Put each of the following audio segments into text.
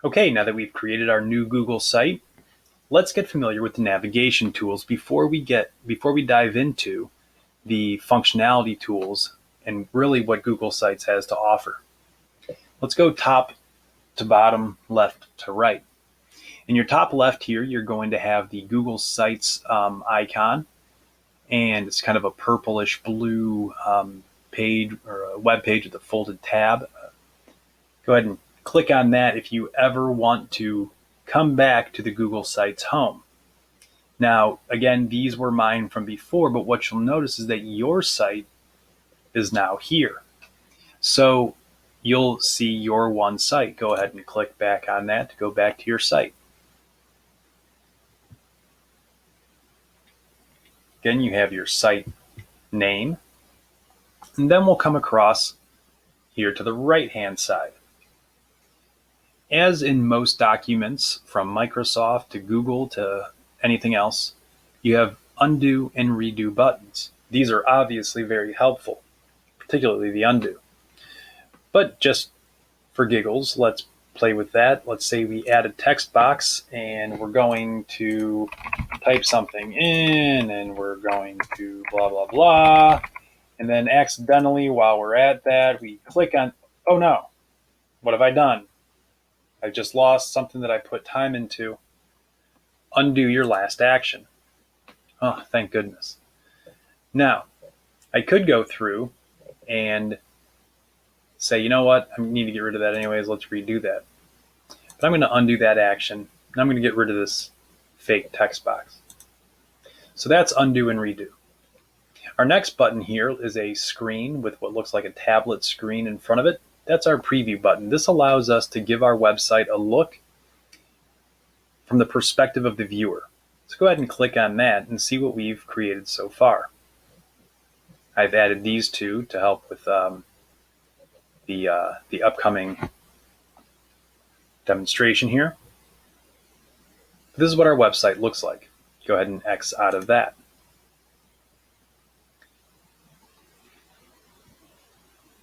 Okay, now that we've created our new Google site, let's get familiar with the navigation tools before we dive into the functionality tools and really what Google Sites has to offer. Let's go top to bottom, left to right. In your top left here, you're going to have the Google Sites icon, and it's kind of a purplish blue page or a web page with a folded tab. Go ahead and click on that if you ever want to come back to the Google Sites home. Now, again, these were mine from before, but what you'll notice is that your site is now here. So you'll see your one site. Go ahead and click back on that to go back to your site. Again, you have your site name, and then we'll come across here to the right-hand side. As in most documents, from Microsoft to Google to anything else, you have undo and redo buttons. These are obviously very helpful, particularly the undo. But just for giggles, let's play with that. Let's say we add a text box and we're going to type something in and we're going to blah, blah, blah. And then accidentally, while we're at that, we click on, oh no, what have I done? I just lost something that I put time into. Undo your last action. Oh, thank goodness. Now, I could go through and say, you know what, I need to get rid of that anyways, let's redo that. But I'm going to undo that action, and I'm going to get rid of this fake text box. So that's undo and redo. Our next button here is a screen with what looks like a tablet screen in front of it. That's our preview button. This allows us to give our website a look from the perspective of the viewer. So go ahead and click on that and see what we've created so far. I've added these two to help with the upcoming demonstration here. This is what our website looks like. Go ahead and X out of that.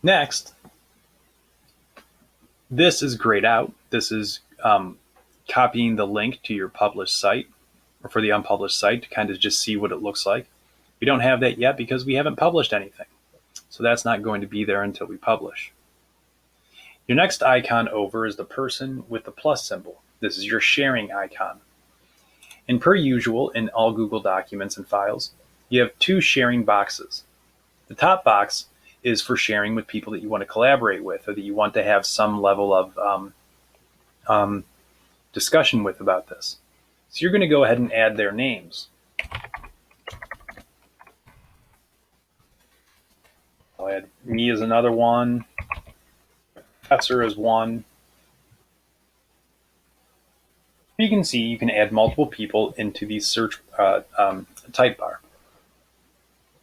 Next, this is grayed out. This is copying the link to your published site or for the unpublished site to kind of just see what it looks like. We don't have that yet because we haven't published anything. So that's not going to be there until we publish. Your next icon over is the person with the plus symbol. This is your sharing icon. And per usual in all Google documents and files, you have two sharing boxes. The top box is for sharing with people that you want to collaborate with or that you want to have some level of discussion with about this. So you're going to go ahead and add their names. I'll add me as another one, professor as one. You can see you can add multiple people into the search type bar.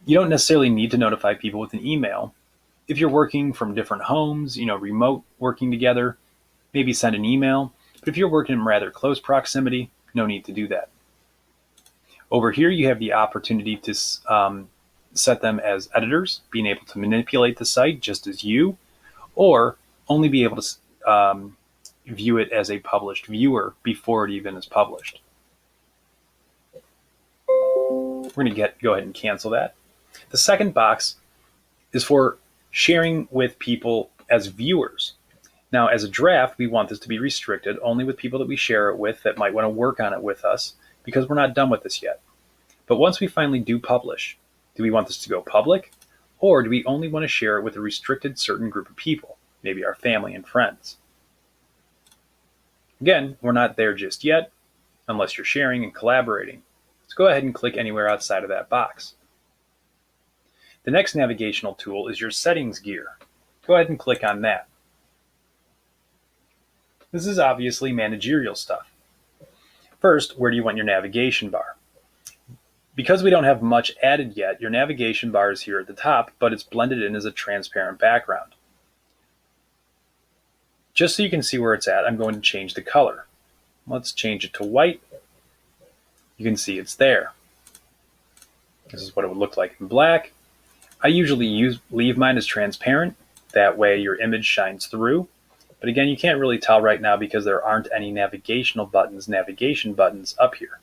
You don't necessarily need to notify people with an email. If you're working from different homes, remote working together, maybe send an email. But if you're working in rather close proximity, no need to do that. Over here, you have the opportunity to set them as editors, being able to manipulate the site just as you, or only be able to view it as a published viewer before it even is published. We're going to go ahead and cancel that. The second box is for sharing with people as viewers. Now, as a draft, we want this to be restricted only with people that we share it with that might want to work on it with us because we're not done with this yet. But once we finally do publish, do we want this to go public, or do we only want to share it with a restricted certain group of people, maybe our family and friends? Again, we're not there just yet, unless you're sharing and collaborating. So go ahead and click anywhere outside of that box. The next navigational tool is your settings gear. Go ahead and click on that. This is obviously managerial stuff. First, where do you want your navigation bar? Because we don't have much added yet, your navigation bar is here at the top, but it's blended in as a transparent background. Just so you can see where it's at, I'm going to change the color. Let's change it to white. You can see it's there. This is what it would look like in black. I usually leave mine as transparent. That way your image shines through. But again, you can't really tell right now because there aren't any navigation buttons up here.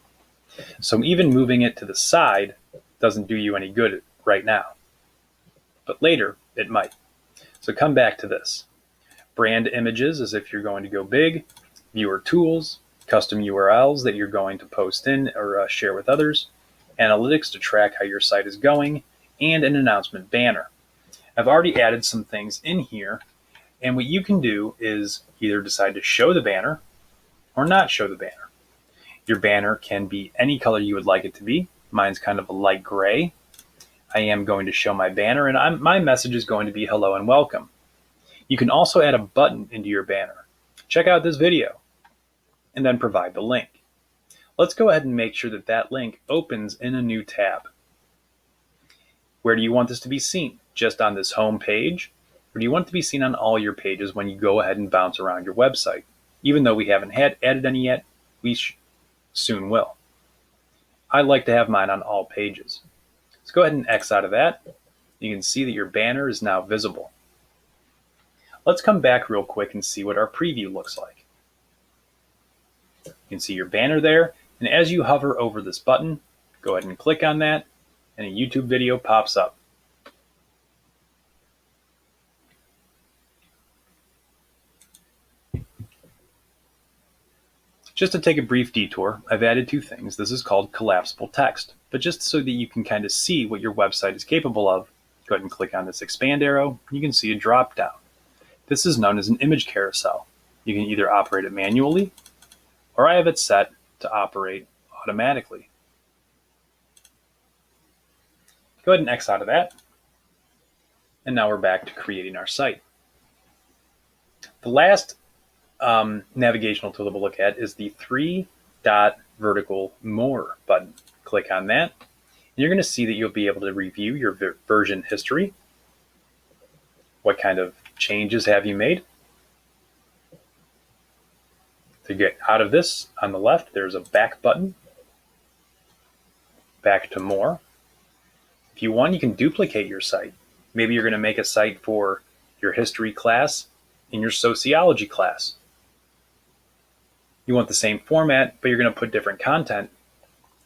So even moving it to the side doesn't do you any good right now. But later, it might. So come back to this. Brand images as if you're going to go big, viewer tools, custom URLs that you're going to post in or share with others, analytics to track how your site is going, and an announcement banner. I've already added some things in here, and what you can do is either decide to show the banner or not show the banner. Your banner can be any color you would like it to be. Mine's kind of a light gray. I am going to show my banner, and my message is going to be hello and welcome. You can also add a button into your banner. Check out this video, and then provide the link. Let's go ahead and make sure that that link opens in a new tab. Where do you want this to be seen? Just on this home page? Or do you want it to be seen on all your pages when you go ahead and bounce around your website? Even though we haven't added any yet, we soon will. I like to have mine on all pages. Let's go ahead and X out of that. You can see that your banner is now visible. Let's come back real quick and see what our preview looks like. You can see your banner there, and as you hover over this button, go ahead and click on that, and a YouTube video pops up. Just to take a brief detour, I've added two things. This is called collapsible text, but just so that you can kind of see what your website is capable of, go ahead and click on this expand arrow. You can see a drop down. This is known as an image carousel. You can either operate it manually, or I have it set to operate automatically. Go ahead and X out of that. And now we're back to creating our site. The last navigational tool that we'll look at is the 3-dot vertical more button. Click on that, and you're going to see that you'll be able to review your version history. What kind of changes have you made? To get out of this, on the left, there's a back button. Back to more. If you want, you can duplicate your site. Maybe you're going to make a site for your history class in your sociology class. You want the same format, but you're going to put different content.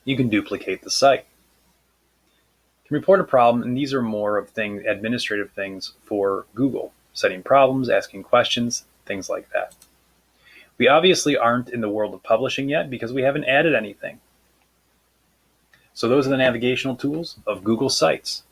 You can duplicate the site. You can report a problem, and these are more of administrative things for Google, setting problems, asking questions, things like that. We obviously aren't in the world of publishing yet because we haven't added anything. So those are the navigational tools of Google Sites.